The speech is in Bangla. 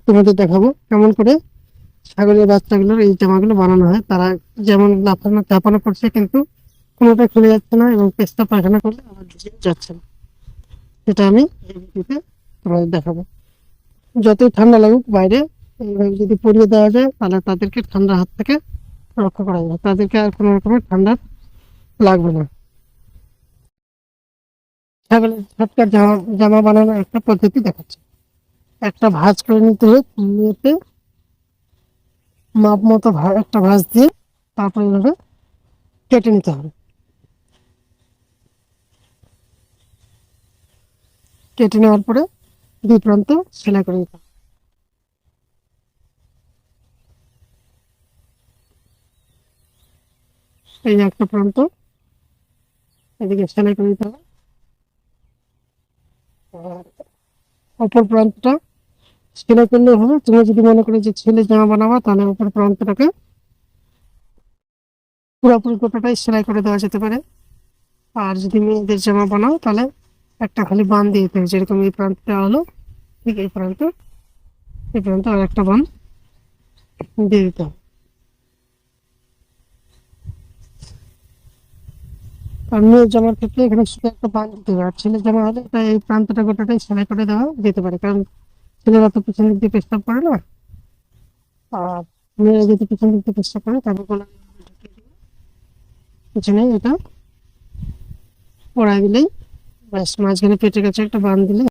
তোমাদের দেখাবো কেমন করে ছাগলের বাচ্চাগুলোর এই জামাগুলো বানানো হয়। তারা যেমন লাফানো চাপানো করছে কিন্তু কোনোটা খুলে যাচ্ছে না, এবং পেস্তা পায়খানা করলে আমার ভিজে যাচ্ছে না। সেটা আমি এই ভিডিওতে তোমাদের দেখাবো। যতই ঠান্ডা লাগুক বাইরে, এইভাবে যদি পরিয়ে দেওয়া যায় তাহলে তাদেরকে ঠান্ডার হাত থেকে রক্ষা করা যায়, তাদেরকে আর কোনো রকমের ঠান্ডা লাগবে না। ছাগলের ঝটকার জামা জামা বানানোর একটা পদ্ধতি দেখাচ্ছে। একটা ভাঁজ করে নিতে হবে, নিতে মাপ মতো একটা ভাঁজ দিয়ে তারপর এইভাবে কেটে নিতে হবে। কেটে নেওয়ার পরে দুই প্রান্ত সেলাই করে নিতে হবে। এই যে একটা প্রান্ত এদিকে সেলাই করে নিতে হবে, আর অপর প্রান্তটা সেলাই করলে হবে। তুমি যদি মনে করো যে ছেলে জামা বানাবা তাহলে অপর প্রান্তটাকে পুরোপুরি গোটাটাই সেলাই করে দেওয়া যেতে পারে। আর যদি মেয়েদের জামা বানাও তাহলে একটা খালি বান দিয়ে দিতে হবে, যেরকম এই প্রান্তটা হলো ঠিক এই প্রান্ত আর একটা বান দিয়ে দিতে হবে। আর মেয়ের জামার ক্ষেত্রে এখানে শুধু একটা বান দিতে হবে, আর ছেলের জামা হলে এটা এই প্রান্তটা গোটাটাই সেলাই করে দেওয়া যেতে পারে, কারণ ছেলেরা তো পিছন দিক দিয়ে পেস্তাব করে না। আর মেয়েরা যদি পিছন দিক দিয়ে পেস্তাব করে তারপর গলা পিছনে এটা পড়াই দিলেই ব্যাস, মাঝখানে পেটের কাছে একটা বান দিলে